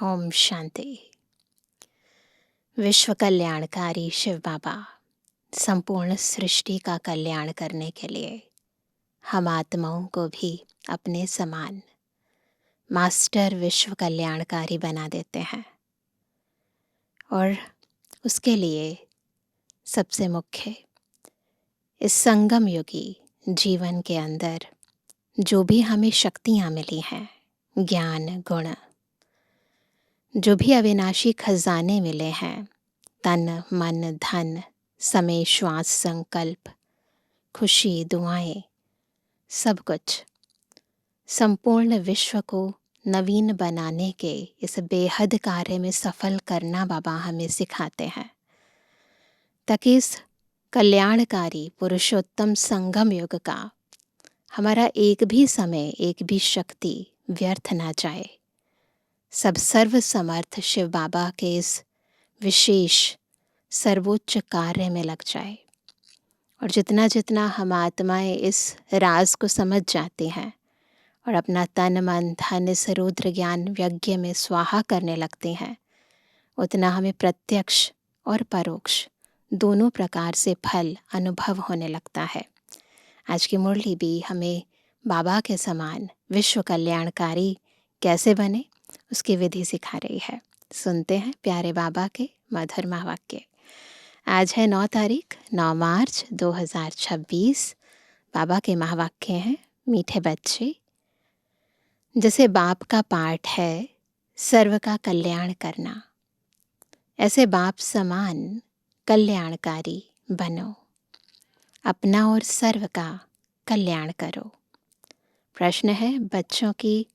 ओम शांति। विश्व कल्याणकारी शिव बाबा संपूर्ण सृष्टि का कल्याण करने के लिए हम आत्माओं को भी अपने समान मास्टर विश्व कल्याणकारी बना देते हैं। और उसके लिए सबसे मुख्य इस संगम युगी जीवन के अंदर जो भी हमें शक्तियाँ मिली हैं, ज्ञान गुण, जो भी अविनाशी खजाने मिले हैं, तन मन धन समय श्वास संकल्प खुशी दुआएं, सब कुछ संपूर्ण विश्व को नवीन बनाने के इस बेहद कार्य में सफल करना बाबा हमें सिखाते हैं, ताकि इस कल्याणकारी पुरुषोत्तम संगम युग का हमारा एक भी समय एक भी शक्ति व्यर्थ ना जाए। सब सर्व समर्थ शिव बाबा के इस विशेष सर्वोच्च कार्य में लग जाए। और जितना जितना हम आत्माएं इस राज को समझ जाती हैं और अपना तन मन धन इस रुद्र ज्ञान यज्ञ में स्वाहा करने लगते हैं, उतना हमें प्रत्यक्ष और परोक्ष दोनों प्रकार से फल अनुभव होने लगता है। आज की मुरली भी हमें बाबा के समान विश्व कल्याणकारी कैसे बने उसकी विधि सिखा रही है। सुनते हैं प्यारे बाबा के मधुर महावाक्य। आज है 9 मार्च 2026। बाबा के महावाक्य हैं, मीठे बच्चे, जैसे बाप का पाठ है सर्व का कल्याण करना, ऐसे बाप समान कल्याणकारी बनो, अपना और सर्व का कल्याण करो। प्रश्न है, बच्चों की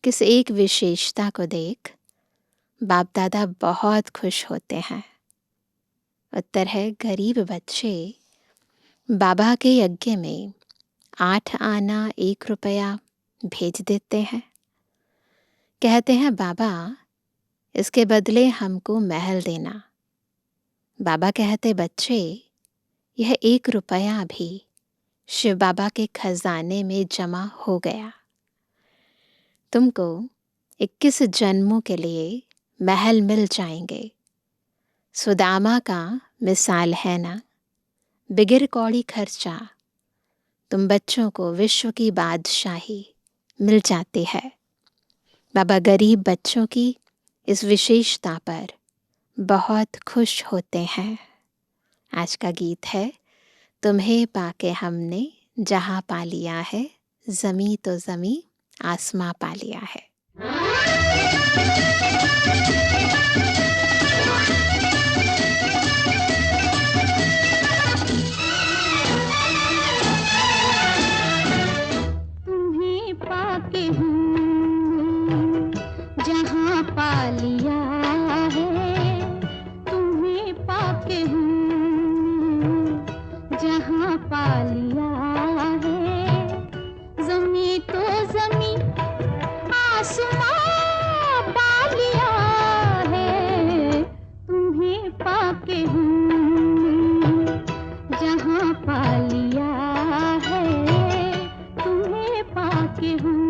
किस एक विशेषता को देख बाप दादा बहुत खुश होते हैं? उत्तर है, गरीब बच्चे बाबा के यज्ञ में 8 आना 1 रुपया भेज देते हैं। कहते हैं, बाबा इसके बदले हमको महल देना। बाबा कहते, बच्चे यह 1 रुपया भी शिव बाबा के खजाने में जमा हो गया। तुमको 21 जन्मों के लिए महल मिल जाएंगे। सुदामा का मिसाल है ना, बिगिर कौड़ी खर्चा तुम बच्चों को विश्व की बादशाही मिल जाती है। बाबा गरीब बच्चों की इस विशेषता पर बहुत खुश होते हैं। आज का गीत है, तुम्हें पाके हमने जहाँ पा लिया है, ज़मी तो ज़मी आसमां पा लिया है। तुम्हें पाके हमने जहाँ पा लिया है, तुम्हें पाके हमने जहाँ पा लिया है, ज़मी तो ज़मी आसमां पा लिया है। तुम्हें पाके हमने जहाँ पा लिया है, तुम्हें पाके हमने।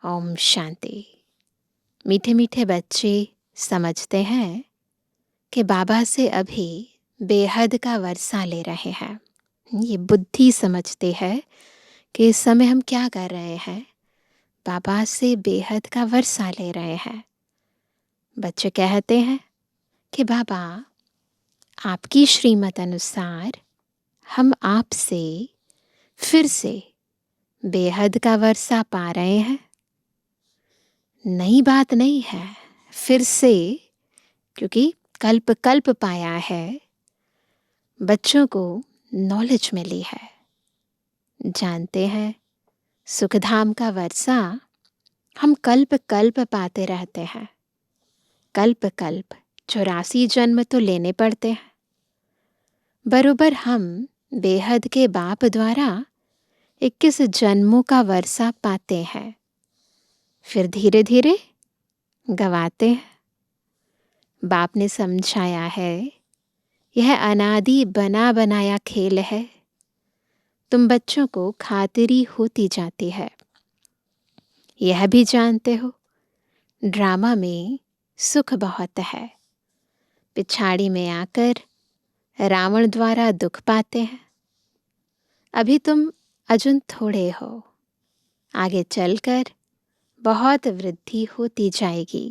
ओम शांति। मीठे मीठे बच्चे समझते हैं कि बाबा से अभी बेहद का वर्षा ले रहे हैं। ये बुद्धि समझते हैं कि इस समय हम क्या कर रहे हैं, बाबा से बेहद का वर्षा ले रहे हैं। बच्चे कहते हैं कि बाबा आपकी श्रीमत अनुसार हम आपसे फिर से बेहद का वर्षा पा रहे हैं। नई बात नहीं है, फिर से, क्योंकि कल्प कल्प पाया है। बच्चों को नॉलेज मिली है, जानते हैं सुखधाम का वर्षा हम कल्प कल्प पाते रहते हैं। कल्प कल्प 84 जन्म तो लेने पड़ते हैं। बरोबर हम बेहद के बाप द्वारा 21 जन्मों का वर्षा पाते हैं, फिर धीरे धीरे गवाते हैं। बाप ने समझाया है, यह अनादि बना बनाया खेल है। तुम बच्चों को खातिरी होती जाती है। यह भी जानते हो ड्रामा में सुख बहुत है। पिछाड़ी में आकर रावण द्वारा दुख पाते हैं। अभी तुम अजुन थोड़े हो, आगे चलकर बहुत वृद्धि होती जाएगी।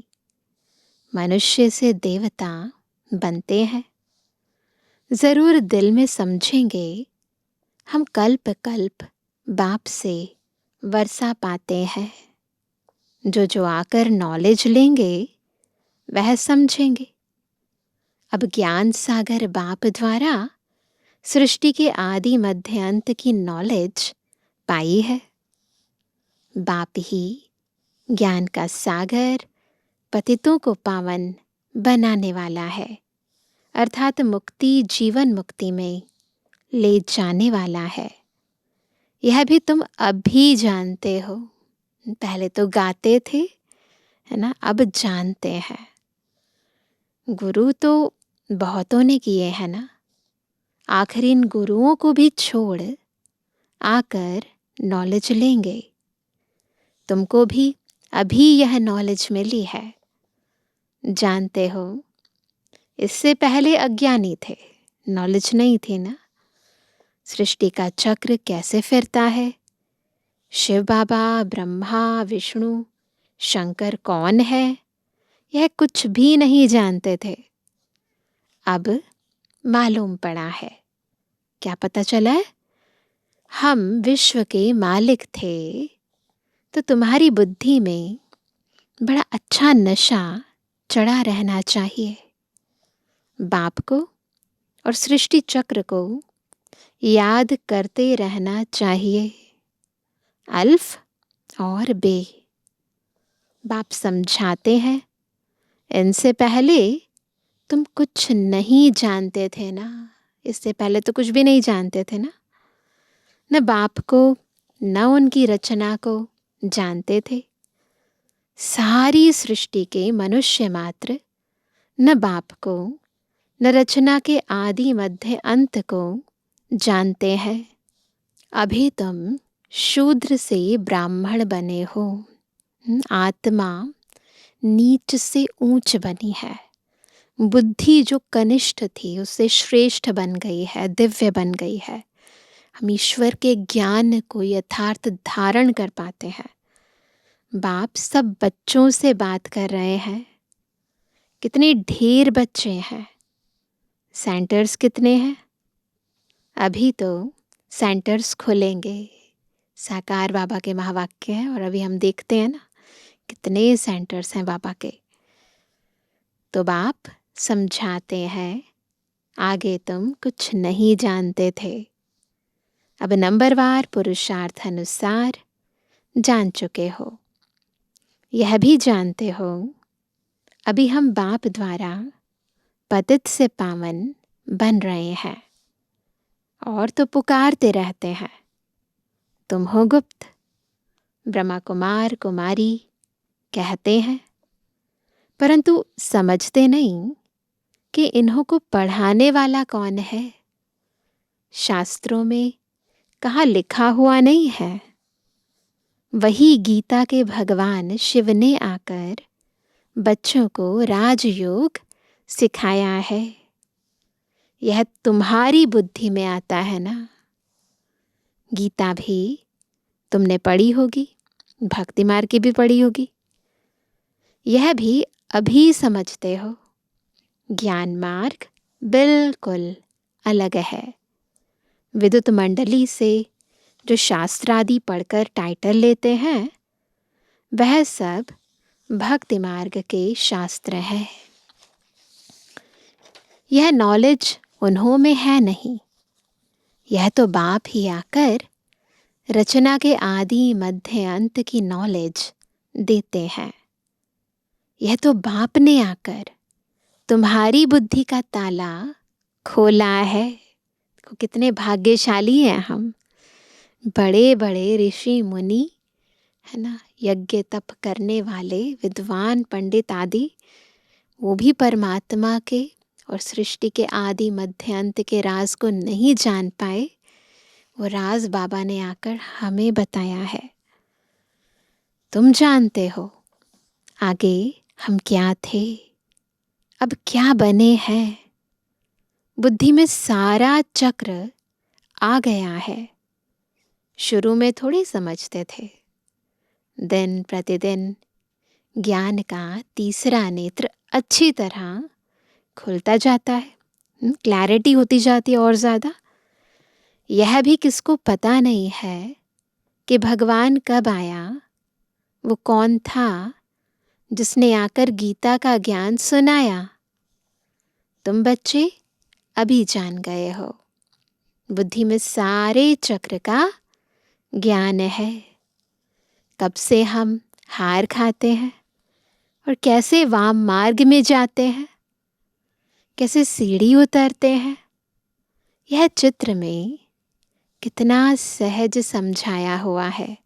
मनुष्य से देवता बनते हैं। जरूर दिल में समझेंगे हम कल्प कल्प बाप से वर्षा पाते हैं। जो आकर नॉलेज लेंगे वह समझेंगे। अब ज्ञान सागर बाप द्वारा सृष्टि के आदि मध्य अंत की नॉलेज पाई है। बाप ही ज्ञान का सागर पतितों को पावन बनाने वाला है, अर्थात मुक्ति जीवन मुक्ति में ले जाने वाला है। यह भी तुम अभी जानते हो। पहले तो गाते थे, है ना, अब जानते हैं। गुरु तो बहुतों ने किए हैं ना, आखिर इन गुरुओं को भी छोड़ आकर नॉलेज लेंगे। तुमको भी अभी यह नॉलेज मिली है, जानते हो। इससे पहले अज्ञानी थे, नॉलेज नहीं थी ना। सृष्टि का चक्र कैसे फिरता है, शिव बाबा, ब्रह्मा, विष्णु, शंकर कौन है, यह कुछ भी नहीं जानते थे। अब मालूम पड़ा है। क्या पता चला है? हम विश्व के मालिक थे तो तुम्हारी बुद्धि में बड़ा अच्छा नशा चढ़ा रहना चाहिए। बाप को और सृष्टि चक्र को याद करते रहना चाहिए। अल्फ और बे बाप समझाते हैं। इनसे पहले तुम कुछ नहीं जानते थे ना। इससे पहले तो कुछ भी नहीं जानते थे ना। न बाप को न उनकी रचना को जानते थे। सारी सृष्टि के मनुष्य मात्र न बाप को न रचना के आदि मध्य अंत को जानते हैं। अभी तुम शूद्र से ब्राह्मण बने हो। आत्मा नीच से ऊंच बनी है। बुद्धि जो कनिष्ठ थी उससे श्रेष्ठ बन गई है, दिव्य बन गई है। हम ईश्वर के ज्ञान को यथार्थ धारण कर पाते हैं। बाप सब बच्चों से बात कर रहे हैं। कितने ढेर बच्चे हैं। सेंटर्स कितने हैं? अभी तो सेंटर्स खुलेंगे। साकार बाबा के महावाक्य हैं और अभी हम देखते हैं ना कितने सेंटर्स हैं बाबा के। तो बाप समझाते हैं, आगे तुम कुछ नहीं जानते थे, अब नंबरवार पुरुषार्थ अनुसार जान चुके हो। यह भी जानते हो अभी हम बाप द्वारा पतित से पावन बन रहे हैं और तो पुकारते रहते हैं, तुम हो गुप्त। ब्रह्मा कुमार कुमारी कहते हैं, परंतु समझते नहीं कि इन्हों को पढ़ाने वाला कौन है। शास्त्रों में कहाँ लिखा हुआ नहीं है। वही गीता के भगवान शिव ने आकर बच्चों को राजयोग सिखाया है। यह तुम्हारी बुद्धि में आता है ना। गीता भी तुमने पढ़ी होगी, भक्ति मार्ग की भी पढ़ी होगी। यह भी अभी समझते हो। ज्ञान मार्ग बिल्कुल अलग है। विद्युत मंडली से जो शास्त्र आदि पढ़कर टाइटल लेते हैं वह सब भक्ति मार्ग के शास्त्र है। यह नॉलेज उन्हों में है नहीं। यह तो बाप ही आकर रचना के आदि मध्य अंत की नॉलेज देते हैं। यह तो बाप ने आकर तुम्हारी बुद्धि का ताला खोला है। कितने भाग्यशाली हैं हम। बड़े बड़े ऋषि मुनि, है ना, यज्ञ तप करने वाले विद्वान पंडित आदि, वो भी परमात्मा के और सृष्टि के आदि मध्य अंत के राज को नहीं जान पाए, वो राज बाबा ने आकर हमें बताया है। तुम जानते हो आगे हम क्या थे, अब क्या बने हैं। बुद्धि में सारा चक्र आ गया है। शुरू में थोड़ी समझते थे। दिन प्रतिदिन ज्ञान का तीसरा नेत्र अच्छी तरह खुलता जाता है, क्लैरिटी होती जाती है और ज़्यादा। यह भी किसको पता नहीं है कि भगवान कब आया, वो कौन था जिसने आकर गीता का ज्ञान सुनाया। तुम बच्चे अभी जान गए हो। बुद्धि में सारे चक्र का ज्ञान है। कब से हम हार खाते हैं और कैसे वाम मार्ग में जाते हैं, कैसे सीढ़ी उतरते हैं, यह चित्र में कितना सहज समझाया हुआ है।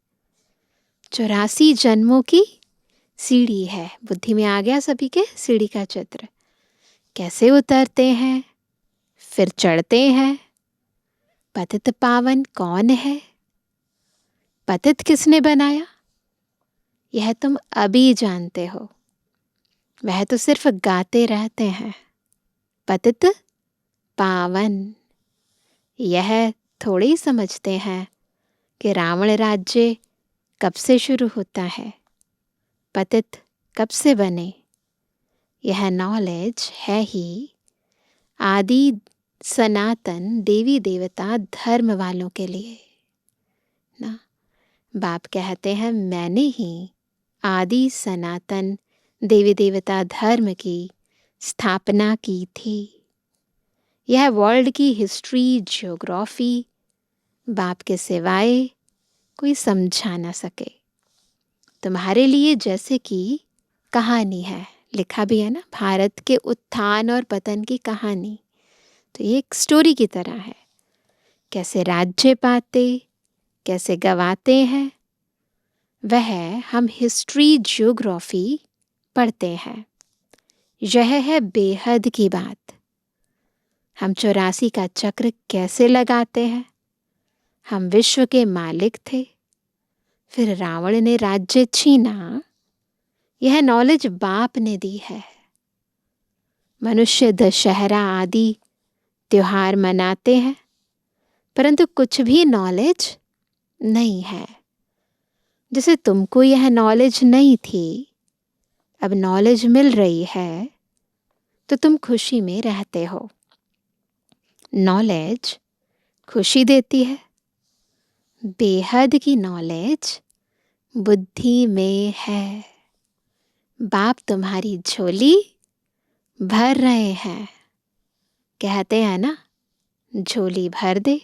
84 जन्मों की सीढ़ी है। बुद्धि में आ गया सभी के सीढ़ी का चित्र। कैसे उतरते हैं, फिर चढ़ते हैं। पतित पावन कौन है, पतित किसने बनाया, यह तुम अभी जानते हो। वह तो सिर्फ गाते रहते हैं पतित पावन। यह थोड़े ही समझते हैं कि रावण राज्य कब से शुरू होता है, पतित कब से बने। यह नॉलेज है ही आदि सनातन देवी देवता धर्म वालों के लिए ना। बाप कहते हैं मैंने ही आदि सनातन देवी देवता धर्म की स्थापना की थी। यह वर्ल्ड की हिस्ट्री ज्योग्राफी बाप के सिवाय कोई समझा ना सके। तुम्हारे लिए जैसे कि कहानी है, लिखा भी है ना, भारत के उत्थान और पतन की कहानी। तो ये एक स्टोरी की तरह है। कैसे राज्य पाते, कैसे गवाते हैं, वह हम हिस्ट्री ज्योग्राफी पढ़ते हैं। यह है बेहद की बात। हम 84 का चक्र कैसे लगाते हैं। हम विश्व के मालिक थे, फिर रावण ने राज्य छीना। यह नॉलेज बाप ने दी है। मनुष्य दशहरा आदि त्योहार मनाते हैं, परंतु कुछ भी नॉलेज नहीं है। जैसे तुमको यह नॉलेज नहीं थी, अब नॉलेज मिल रही है तो तुम खुशी में रहते हो। नॉलेज खुशी देती है। बेहद की नॉलेज बुद्धि में है। बाप तुम्हारी झोली भर रहे हैं। कहते हैं ना, झोली भर दे,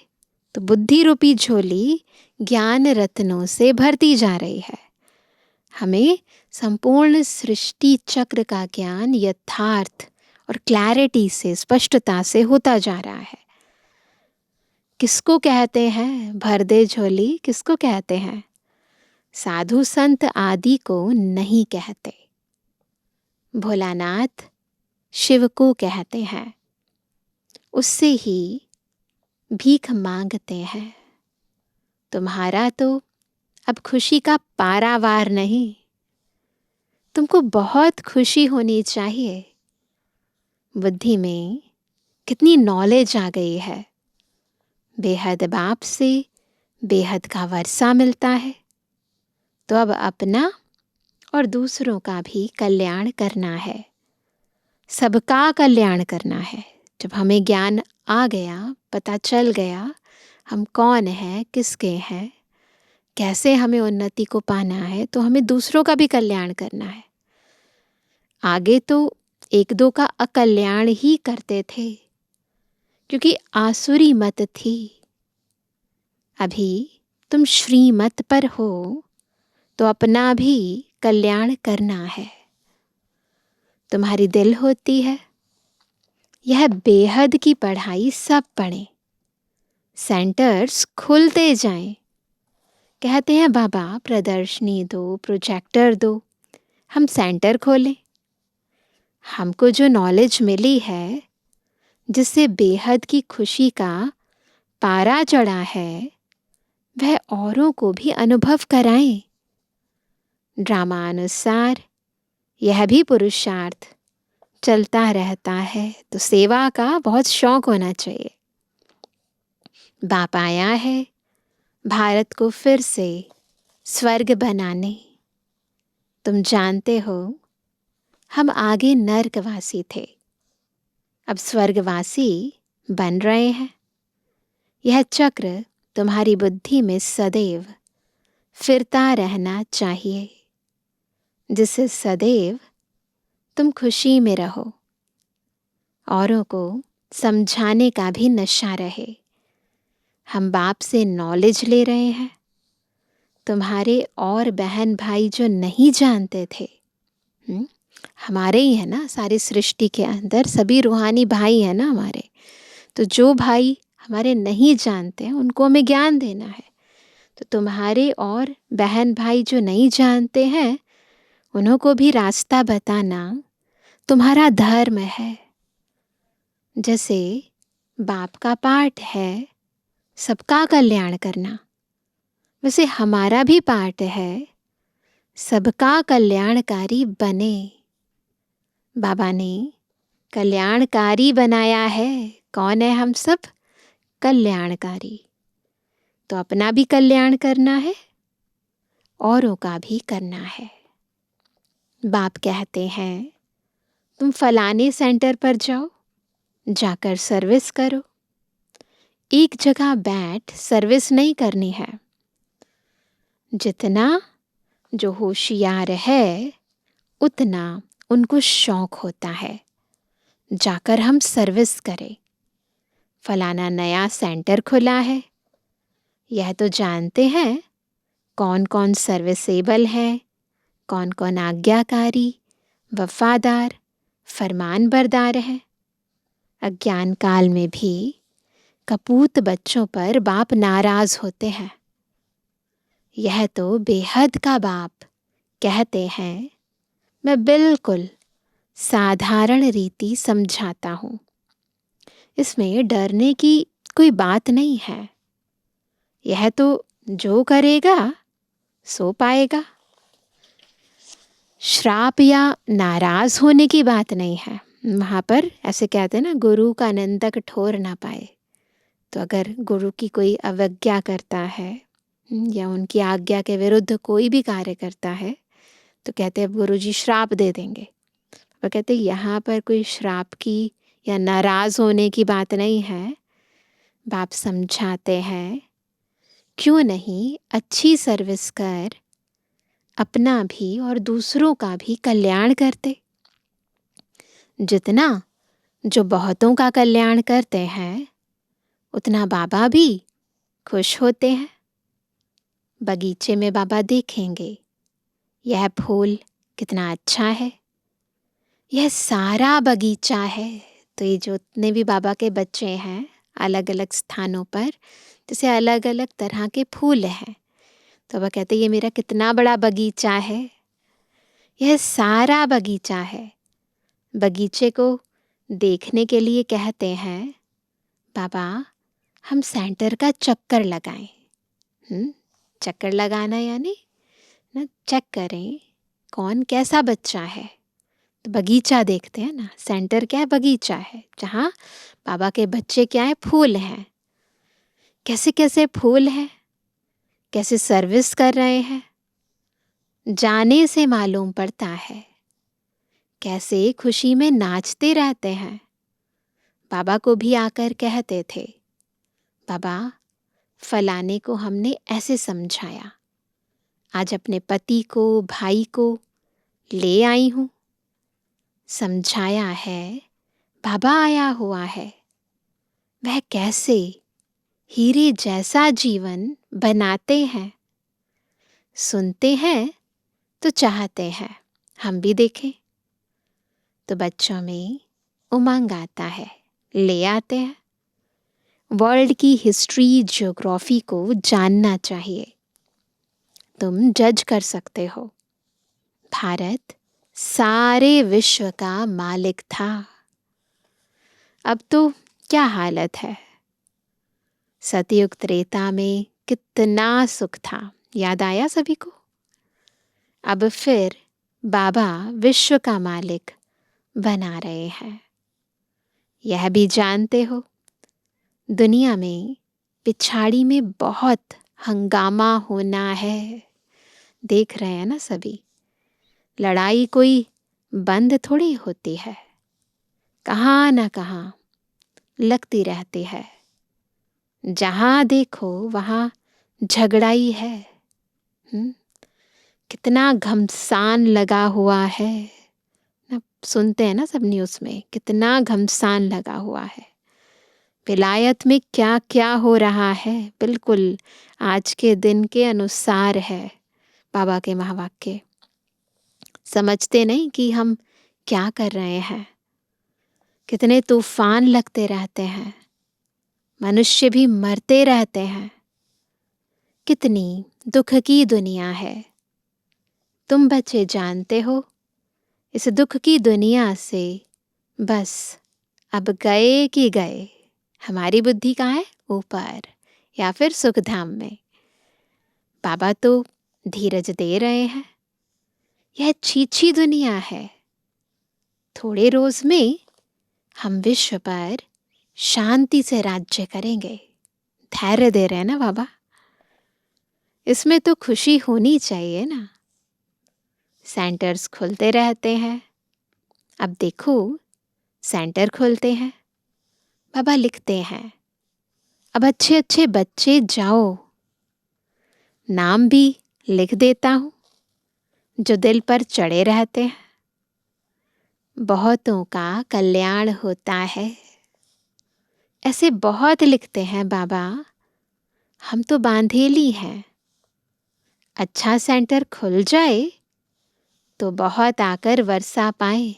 तो बुद्धि रूपी झोली ज्ञान रत्नों से भरती जा रही है। हमें संपूर्ण सृष्टि चक्र का ज्ञान यथार्थ और क्लैरिटी से, स्पष्टता से होता जा रहा है। किसको कहते हैं भर दे झोली, किसको कहते हैं? साधु संत आदि को नहीं कहते। भोलानाथ शिव को कहते हैं। उससे ही भीख मांगते हैं। तुम्हारा तो अब खुशी का पारावार नहीं। तुमको बहुत खुशी होनी चाहिए। बुद्धि में कितनी नॉलेज आ गई है। बेहद बाप से बेहद का वर्षा मिलता है, तो अब अपना और दूसरों का भी कल्याण करना है। सबका कल्याण करना है। जब हमें ज्ञान आ गया, पता चल गया हम कौन हैं, किसके हैं, कैसे हमें उन्नति को पाना है, तो हमें दूसरों का भी कल्याण करना है। आगे तो एक दो का अकल्याण ही करते थे, क्योंकि आसुरी मत थी। अभी तुम श्रीमत पर हो, तो अपना भी कल्याण करना है। तुम्हारी दिल होती है, यह बेहद की पढ़ाई सब पढ़ें। सेंटर्स खुलते जाएं। कहते हैं बाबा प्रदर्शनी दो, प्रोजेक्टर दो, हम सेंटर खोलें। हमको जो नॉलेज मिली है, जिससे बेहद की खुशी का पारा चढ़ा है, वह औरों को भी अनुभव कराएं। ड्रामानुसार यह भी पुरुषार्थ चलता रहता है, तो सेवा का बहुत शौक होना चाहिए। बाप आया है भारत को फिर से स्वर्ग बनाने। तुम जानते हो हम आगे नर्कवासी थे, अब स्वर्गवासी बन रहे हैं। यह चक्र तुम्हारी बुद्धि में सदैव फिरता रहना चाहिए, जिससे सदैव तुम खुशी में रहो, औरों को समझाने का भी नशा रहे। हम बाप से नॉलेज ले रहे हैं। तुम्हारे और बहन भाई जो नहीं जानते थे, हमारे ही है ना, सारी सृष्टि के अंदर सभी रूहानी भाई हैं ना हमारे। तो जो भाई हमारे नहीं जानते हैं उनको हमें ज्ञान देना है। तो तुम्हारे और बहन भाई जो नहीं जानते हैं उन्हों को भी रास्ता बताना तुम्हारा धर्म है। जैसे बाप का पाठ है सबका कल्याण करना, वैसे हमारा भी पाठ है सबका कल्याणकारी बने। बाबा ने कल्याणकारी बनाया है। कौन है हम सब? कल्याणकारी। तो अपना भी कल्याण करना है, औरों का भी करना है। बाप कहते हैं तुम फलाने सेंटर पर जाओ, जाकर सर्विस करो। एक जगह बैठ सर्विस नहीं करनी है। जितना जो होशियार है उतना उनको शौक होता है जाकर हम सर्विस करें। फलाना नया सेंटर खुला है, यह तो जानते हैं कौन कौन सर्विसेबल है, कौन कौन आज्ञाकारी, वफादार, फरमान बरदार है। अज्ञान काल में भी कपूत बच्चों पर बाप नाराज होते हैं। यह तो बेहद का बाप कहते हैं मैं बिल्कुल साधारण रीति समझाता हूँ, इसमें डरने की कोई बात नहीं है। यह तो जो करेगा सो पाएगा। श्राप या नाराज होने की बात नहीं है। वहाँ पर ऐसे कहते हैं ना, गुरु का निंदक ठोर ना पाए। तो अगर गुरु की कोई अवज्ञा करता है या उनकी आज्ञा के विरुद्ध कोई भी कार्य करता है तो कहते हैं गुरु जी श्राप दे देंगे। वो कहते हैं यहाँ पर कोई श्राप की या नाराज होने की बात नहीं है। बाप समझाते हैं क्यों नहीं अच्छी सर्विस कर अपना भी और दूसरों का भी कल्याण करते। जितना जो बहुतों का कल्याण करते हैं उतना बाबा भी खुश होते हैं। बगीचे में बाबा देखेंगे यह फूल कितना अच्छा है, यह सारा बगीचा है। तो ये जितने भी बाबा के बच्चे हैं अलग अलग स्थानों पर, जैसे अलग अलग तरह के फूल हैं, तो वह कहते ये मेरा कितना बड़ा बगीचा है, यह सारा बगीचा है। बगीचे को देखने के लिए कहते हैं बाबा हम सेंटर का चक्कर लगाएं। चक्कर लगाना यानी ना चेक करें कौन कैसा बच्चा है। तो बगीचा देखते हैं ना, सेंटर क्या है? बगीचा है जहाँ बाबा के बच्चे क्या है? फूल हैं। कैसे कैसे फूल हैं, कैसे सर्विस कर रहे हैं, जाने से मालूम पड़ता है। कैसे खुशी में नाचते रहते हैं। बाबा को भी आकर कहते थे बाबा फलाने को हमने ऐसे समझाया, आज अपने पति को भाई को ले आई हूँ, समझाया है, बाबा आया हुआ है। वह कैसे हीरे जैसा जीवन बनाते हैं। सुनते हैं तो चाहते हैं हम भी देखें। तो बच्चों में उमंग आता है, ले आते हैं। वर्ल्ड की हिस्ट्री ज्योग्राफी को जानना चाहिए। तुम जज कर सकते हो। भारत सारे विश्व का मालिक था, अब तो क्या हालत है। सतयुग त्रेता में कितना सुख था, याद आया सभी को? अब फिर बाबा विश्व का मालिक बना रहे हैं। यह भी जानते हो, दुनिया में पिछाड़ी में बहुत हंगामा होना है। देख रहे हैं ना सभी, लड़ाई कोई बंद थोड़ी होती है, कहाँ ना कहाँ लगती रहती है। जहाँ देखो वहाँ झगड़ा ही है। कितना घमसान लगा हुआ है ना, सुनते हैं ना सब न्यूज़ में, कितना घमसान लगा हुआ है। विलायत में क्या क्या हो रहा है, बिल्कुल आज के दिन के अनुसार है बाबा के महावाक्य। समझते नहीं कि हम क्या कर रहे हैं। कितने तूफान लगते रहते हैं, मनुष्य भी मरते रहते हैं। कितनी दुख की दुनिया है। तुम बच्चे जानते हो, इस दुख की दुनिया से बस अब गए कि गए। हमारी बुद्धि कहाँ है? ऊपर या फिर सुखधाम में। बाबा तो धीरज दे रहे हैं। यह छीछी दुनिया है। थोड़े रोज में हम विश्व पर शांति से राज्य करेंगे। धैर्य दे रहे हैं ना बाबा। इसमें तो खुशी होनी चाहिए ना। सेंटर्स खुलते रहते हैं। अब देखो, सेंटर खुलते हैं, बाबा लिखते हैं, अब अच्छे अच्छे बच्चे जाओ। नाम भी लिख देता हूँ जो दिल पर चढ़े रहते हैं। बहुतों का कल्याण होता है। ऐसे बहुत लिखते हैं बाबा। हम तो बांधेली हैं। अच्छा सेंटर खुल जाए तो बहुत आकर वर्षा पाए।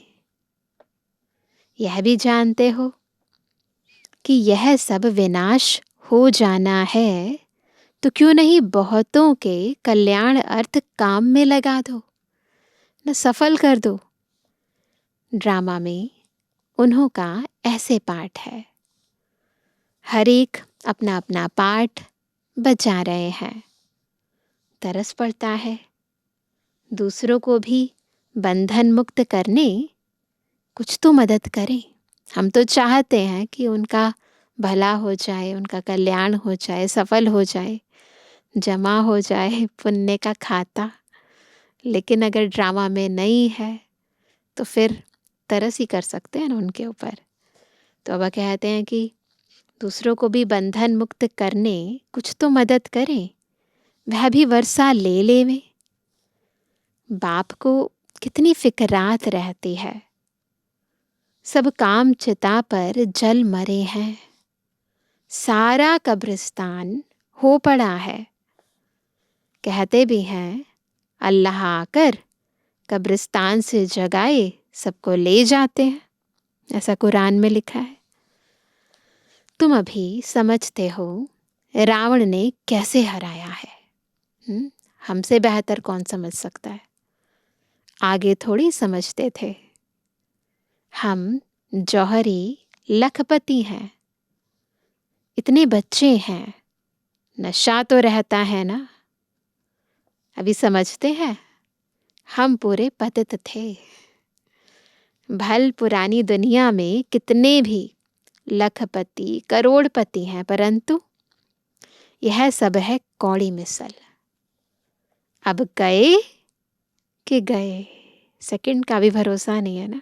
यह भी जानते हो कि यह सब विनाश हो जाना है, तो क्यों नहीं बहुतों के कल्याण अर्थ काम में लगा दो, न सफल कर दो। ड्रामा में उन्हों का ऐसे पाठ है। हर एक अपना अपना पाठ बजा रहे हैं। तरस पड़ता है दूसरों को भी बंधन मुक्त करने कुछ तो मदद करें। हम तो चाहते हैं कि उनका भला हो जाए, उनका कल्याण हो जाए, सफल हो जाए, जमा हो जाए पुण्य का खाता। लेकिन अगर ड्रामा में नहीं है तो फिर तरस ही कर सकते हैं ना उनके ऊपर। तो अब कहते हैं कि दूसरों को भी बंधन मुक्त करने कुछ तो मदद करें, वह भी वर्षा ले लेवे। बाप को कितनी फिक्रात रहती है। सब काम चिता पर जल मरे हैं। सारा कब्रिस्तान हो पड़ा है। कहते भी हैं अल्लाह आकर कब्रिस्तान से जगाए सबको ले जाते हैं, ऐसा कुरान में लिखा है। तुम अभी समझते हो रावण ने कैसे हराया है। हमसे बेहतर कौन समझ सकता है। आगे थोड़ी समझते थे। हम जौहरी लखपति हैं, इतने बच्चे हैं, नशा तो रहता है ना। अभी समझते हैं हम पूरे पतित थे। भल पुरानी दुनिया में कितने भी लखपति करोड़पति हैं, परंतु यह सब है कौड़ी मिसल। अब गए कि गए, सेकंड का भी भरोसा नहीं है ना।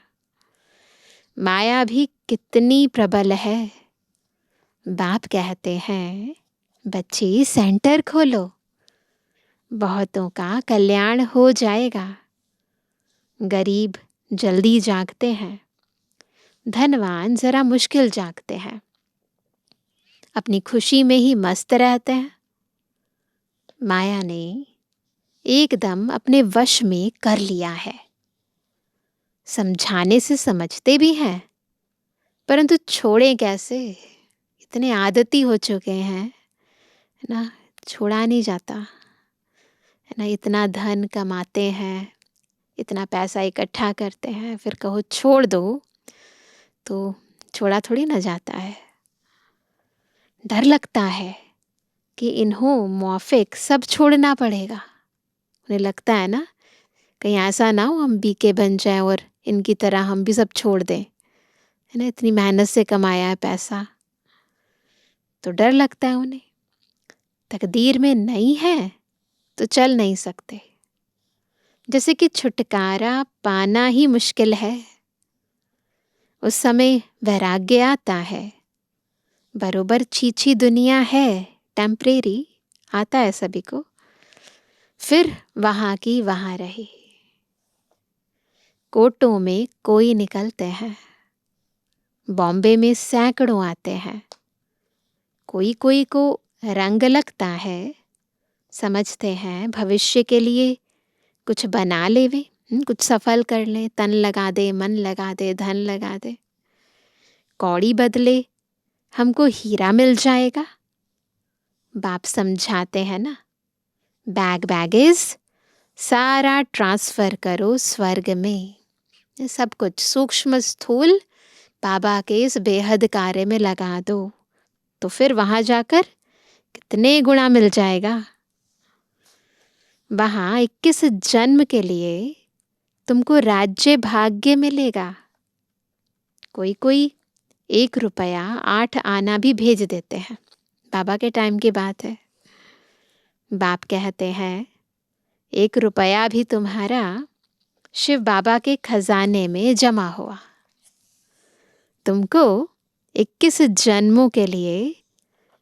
माया भी कितनी प्रबल है। बाप कहते हैं बच्ची सेंटर खोलो, बहुतों का कल्याण हो जाएगा। गरीब जल्दी जागते हैं, धनवान जरा मुश्किल जागते हैं। अपनी खुशी में ही मस्त रहते हैं। माया ने एकदम अपने वश में कर लिया है। समझाने से समझते भी हैं, परंतु छोड़ें कैसे। इतने आदती हो चुके हैं ना, छोड़ा नहीं जाता है ना। इतना धन कमाते हैं, इतना पैसा इकट्ठा करते हैं, फिर कहो छोड़ दो तो छोड़ा थोड़ी ना जाता है। डर लगता है कि इन्हों मौफिक सब छोड़ना पड़ेगा। उन्हें लगता है ना कहीं ऐसा ना हो हम बीके बन जाएं और इनकी तरह हम भी सब छोड़ दें, है ना, इतनी मेहनत से कमाया है पैसा, तो डर लगता है उन्हें। तकदीर में नहीं है तो चल नहीं सकते। जैसे कि छुटकारा पाना ही मुश्किल है, उस समय वैराग्य आता है। बरोबर छीछी दुनिया है, टेम्परेरी, आता है सभी को, फिर वहाँ की वहाँ रहे। कोटों में कोई निकलते हैं, बॉम्बे में सैकड़ों आते हैं। कोई कोई को रंग लगता है, समझते हैं भविष्य के लिए कुछ बना लेवे, कुछ सफल कर ले, तन लगा दे, मन लगा दे, धन लगा दे, कौड़ी बदले हमको हीरा मिल जाएगा। बाप समझाते हैं ना, बैगेज सारा ट्रांसफर करो स्वर्ग में। ये सब कुछ सूक्ष्म स्थूल बाबा के इस बेहद कार्य में लगा दो, तो फिर वहां जाकर कितने गुणा मिल जाएगा। वहां 21 जन्म के लिए तुमको राज्य भाग्य मिलेगा। कोई कोई 1 रुपया 8 आना भी भेज देते हैं। बाबा के टाइम की बात है। बाप कहते हैं 1 रुपया भी तुम्हारा शिव बाबा के खजाने में जमा हुआ। तुमको 21 जन्मों के लिए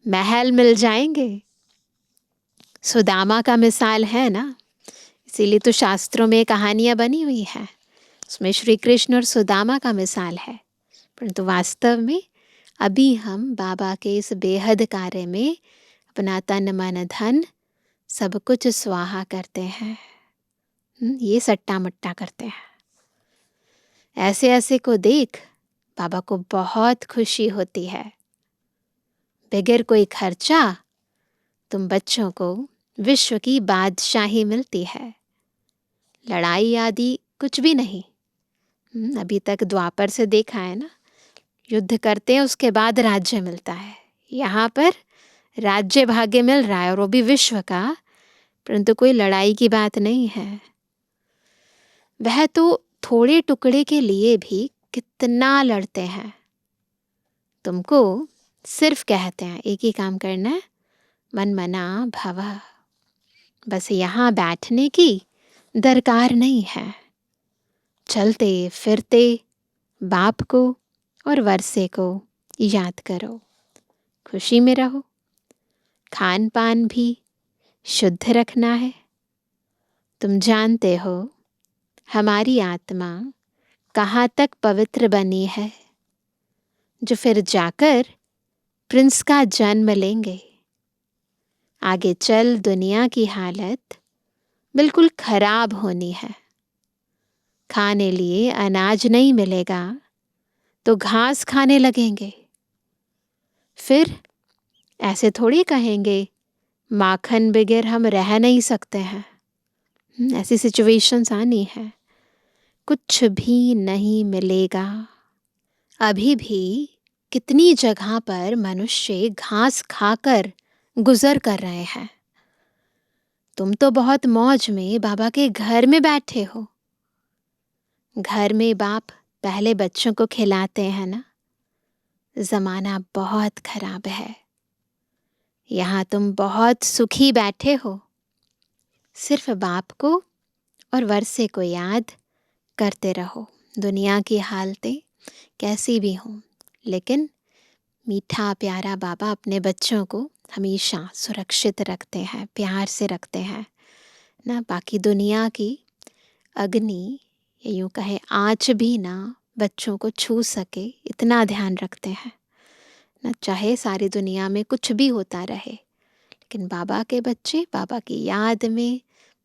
महल मिल जाएंगे। सुदामा का मिसाल है ना, इसीलिए तो शास्त्रों में कहानियां बनी हुई है। उसमें श्री कृष्ण और सुदामा का मिसाल है, परंतु वास्तव में अभी हम बाबा के इस बेहद कार्य में अपना तन मन धन सब कुछ स्वाहा करते हैं। ये सट्टा मट्टा करते हैं। ऐसे ऐसे को देख बाबा को बहुत खुशी होती है। बगैर कोई खर्चा तुम बच्चों को विश्व की बादशाही मिलती है। लड़ाई आदि कुछ भी नहीं। अभी तक द्वापर से देखा है ना, युद्ध करते हैं उसके बाद राज्य मिलता है। यहाँ पर राज्य भाग्य मिल रहा है और वो भी विश्व का, परंतु कोई लड़ाई की बात नहीं है। वह तो थोड़े टुकड़े के लिए भी कितना लड़ते हैं। तुमको सिर्फ कहते हैं एक ही काम करना है, मन मना भव। बस यहाँ बैठने की दरकार नहीं है। चलते फिरते बाप को और वर्षे को याद करो, खुशी में रहो। खान पान भी शुद्ध रखना है। तुम जानते हो हमारी आत्मा कहाँ तक पवित्र बनी है, जो फिर जाकर प्रिंस का जन्म लेंगे। आगे चल दुनिया की हालत बिल्कुल खराब होनी है। खाने लिए अनाज नहीं मिलेगा तो घास खाने लगेंगे। फिर ऐसे थोड़ी कहेंगे माखन बगैर हम रह नहीं सकते हैं। ऐसी सिचुएशंस आनी है। कुछ भी नहीं मिलेगा। अभी भी कितनी जगह पर मनुष्य घास खाकर गुजर कर रहे हैं। तुम तो बहुत मौज में बाबा के घर में बैठे हो। घर में बाप पहले बच्चों को खिलाते हैं ना। जमाना बहुत खराब है। यहाँ तुम बहुत सुखी बैठे हो। सिर्फ बाप को और वर्षे को याद करते रहो। दुनिया की हालतें कैसी भी हों, लेकिन मीठा प्यारा बाबा अपने बच्चों को हमेशा सुरक्षित रखते हैं, प्यार से रखते हैं ना। बाकी दुनिया की अग्नि या यूँ कहे आँच भी ना बच्चों को छू सके, इतना ध्यान रखते हैं ना। चाहे सारी दुनिया में कुछ भी होता रहे, लेकिन बाबा के बच्चे बाबा की याद में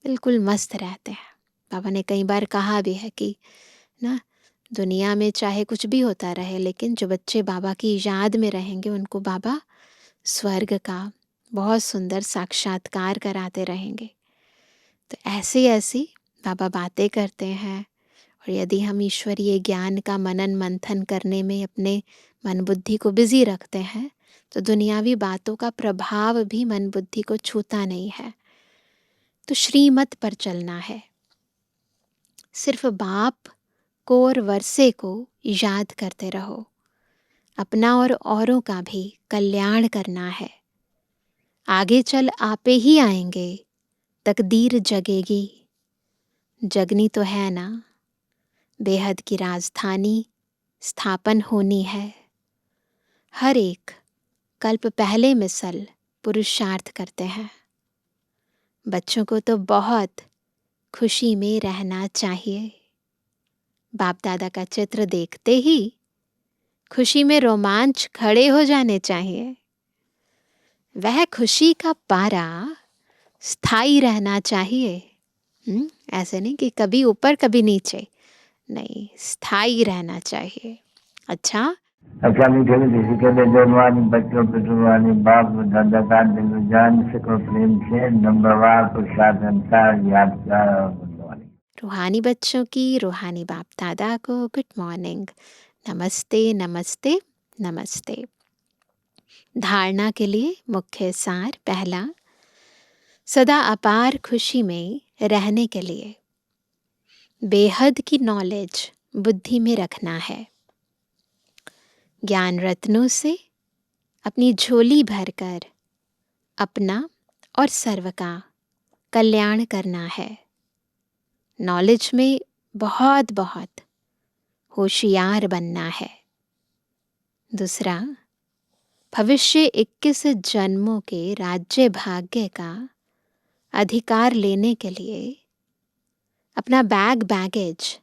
बिल्कुल मस्त रहते हैं। बाबा ने कई बार कहा भी है कि ना, दुनिया में चाहे कुछ भी होता रहे, लेकिन जो बच्चे बाबा की याद में रहेंगे उनको बाबा स्वर्ग का बहुत सुंदर साक्षात्कार कराते रहेंगे। तो ऐसी ऐसी बाबा बातें करते हैं। और यदि हम ईश्वरीय ज्ञान का मनन मंथन करने में अपने मन बुद्धि को बिजी रखते हैं, तो दुनियावी बातों का प्रभाव भी मन बुद्धि को छूता नहीं है। तो श्रीमत पर चलना है, सिर्फ बाप को और वर्षे को याद करते रहो, अपना और औरों का भी कल्याण करना है। आगे चल आपे ही आएंगे, तकदीर जगेगी, जगनी तो है ना, बेहद की राजधानी स्थापन होनी है। हर एक कल्प पहले मिसल पुरुषार्थ करते हैं। बच्चों को तो बहुत खुशी में रहना चाहिए। बाप दादा का चित्र देखते ही खुशी में रोमांच खड़े हो जाने चाहिए। वह खुशी का पारा स्थायी रहना चाहिए। ऐसे नहीं कि कभी ऊपर कभी नीचे, नहीं, स्थायी रहना चाहिए। अच्छा मीठे किसी के लिए जवानी बच्चों पे जुबानी बाप दादा का दिल जान सको प्रेम से नंबरवार प्रसाद अनुसार यादगार और बुद्धवानी। रूहानी बच्चों की रूहानी बाप दादा को गुड मॉर्निंग, नमस्ते नमस्ते नमस्ते। धारणा के लिए मुख्य सार पहला, सदा अपार खुशी में रहने के लिए बेहद की नॉलेज बुद्धि में रखना है। ज्ञान रत्नों से अपनी झोली भरकर अपना और सर्व का कल्याण करना है। नॉलेज में बहुत बहुत होशियार बनना है। दूसरा, भविष्य 21 जन्मों के राज्य भाग्य का अधिकार लेने के लिए अपना बैगेज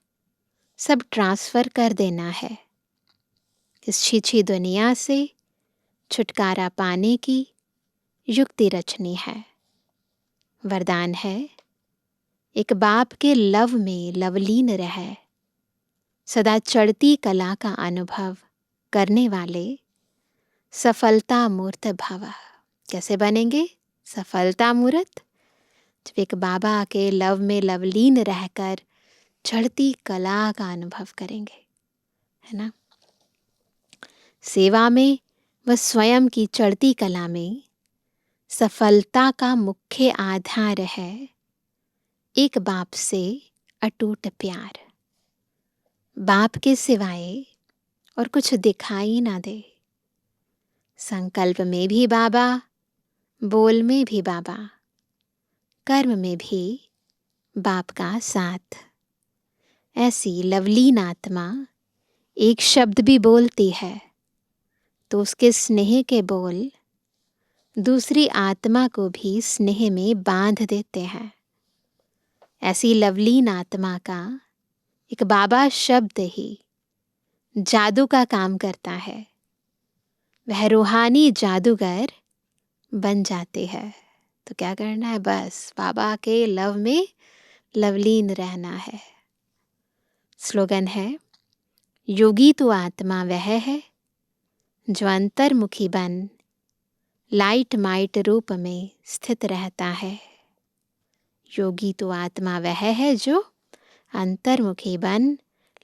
सब ट्रांसफ़र कर देना है। इस छीछी दुनिया से छुटकारा पाने की युक्ति रचनी है। वरदान है, एक बाप के लव में लवलीन रह, सदा चढ़ती कला का अनुभव करने वाले सफलता मूर्त भव। कैसे बनेंगे सफलता मूर्त? जब एक बाबा के लव में लवलीन रहकर चढ़ती कला का अनुभव करेंगे, है ना। सेवा में व स्वयं की चढ़ती कला में सफलता का मुख्य आधार है एक बाप से अटूट प्यार। बाप के सिवाय और कुछ दिखाई ना दे। संकल्प में भी बाबा, बोल में भी बाबा, कर्म में भी बाप का साथ। ऐसी लवलीन आत्मा एक शब्द भी बोलती है तो उसके स्नेह के बोल दूसरी आत्मा को भी स्नेह में बांध देते हैं। ऐसी लवलीन आत्मा का एक बाबा शब्द ही जादू का काम करता है। वह रूहानी जादूगर बन जाते हैं। तो क्या करना है? बस बाबा के लव में लवलीन रहना है। स्लोगन है, योगी तो आत्मा वह है जो अंतर्मुखी बन लाइट माइट रूप में स्थित रहता है। योगी तो आत्मा वह है जो अंतर्मुखी बन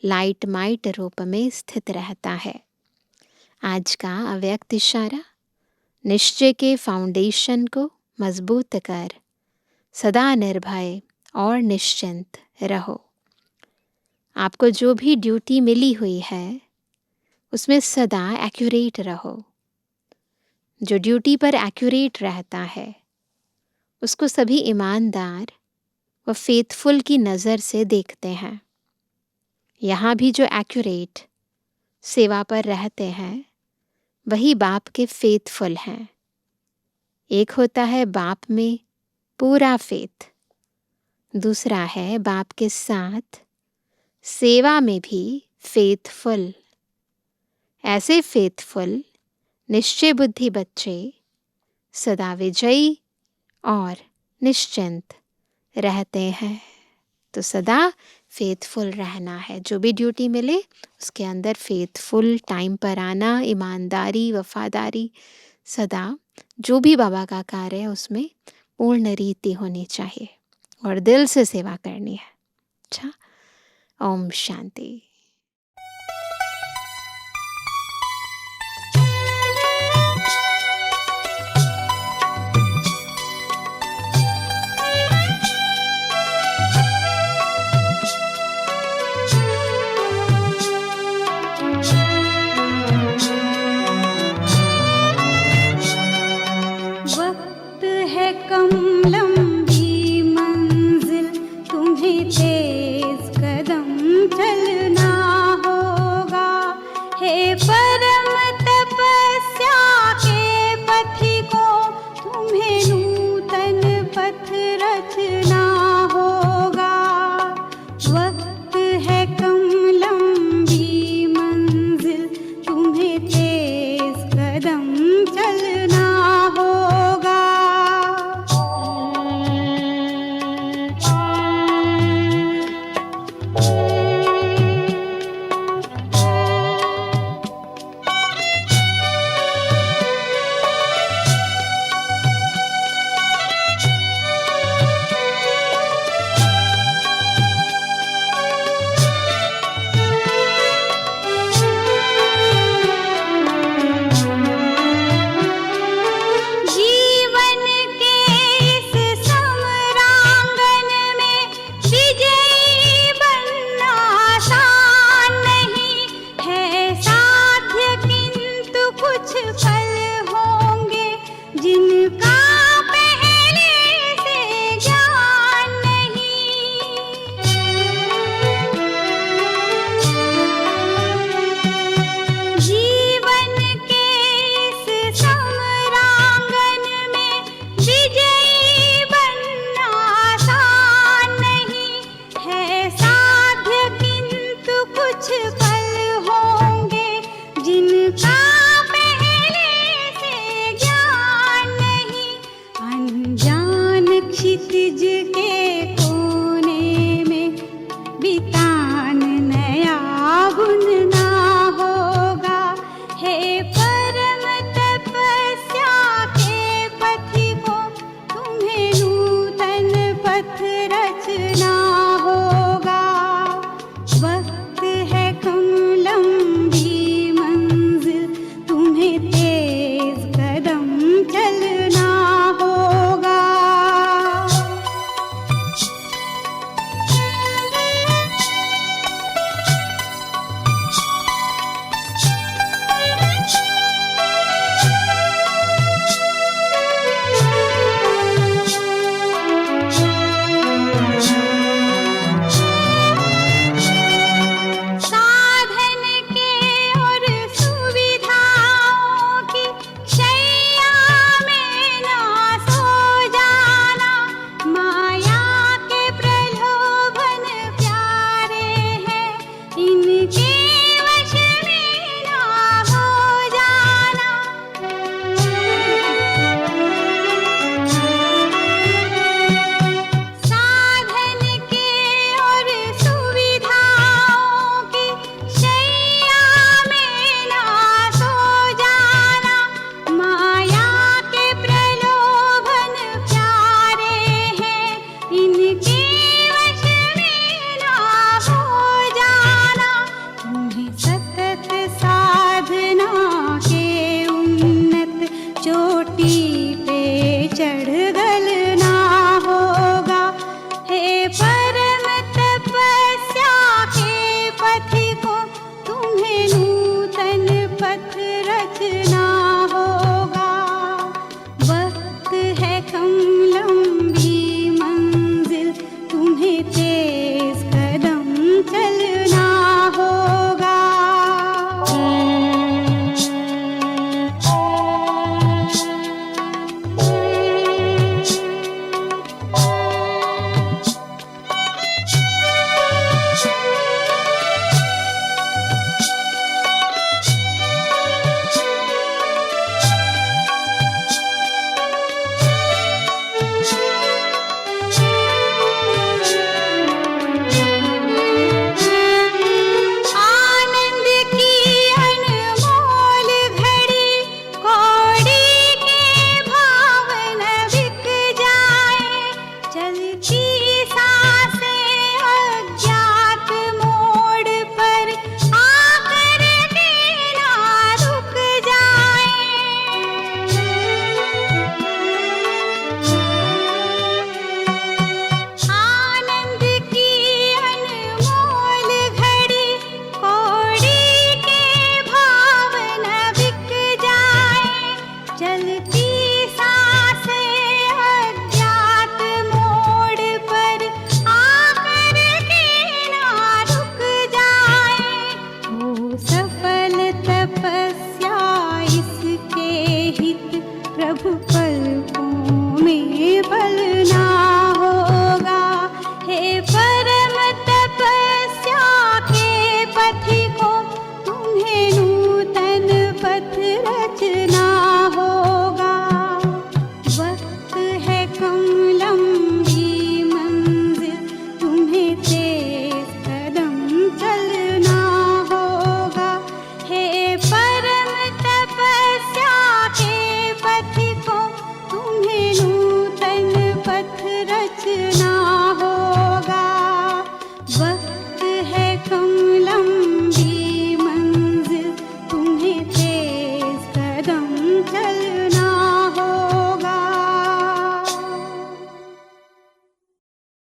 लाइट माइट रूप में स्थित रहता है। आज का अव्यक्त इशारा, निश्चय के फाउंडेशन को मजबूत कर सदा निर्भय और निश्चिंत रहो। आपको जो भी ड्यूटी मिली हुई है उसमें सदा एक्यूरेट रहो। जो ड्यूटी पर एक्यूरेट रहता है उसको सभी ईमानदार व फेथफुल की नज़र से देखते हैं। यहाँ भी जो एक्यूरेट सेवा पर रहते हैं वही बाप के फेथफुल हैं। एक होता है बाप में पूरा फेथ, दूसरा है बाप के साथ सेवा में भी फेथफुल। ऐसे फेथफुल निश्चय बुद्धि बच्चे सदा विजयी और निश्चिंत रहते हैं। तो सदा फेथफुल रहना है। जो भी ड्यूटी मिले उसके अंदर फेथफुल, टाइम पर आना, ईमानदारी, वफादारी, सदा जो भी बाबा का कार्य है उसमें पूर्ण रीति होनी चाहिए और दिल से सेवा करनी है। अच्छा, ओम शांति। के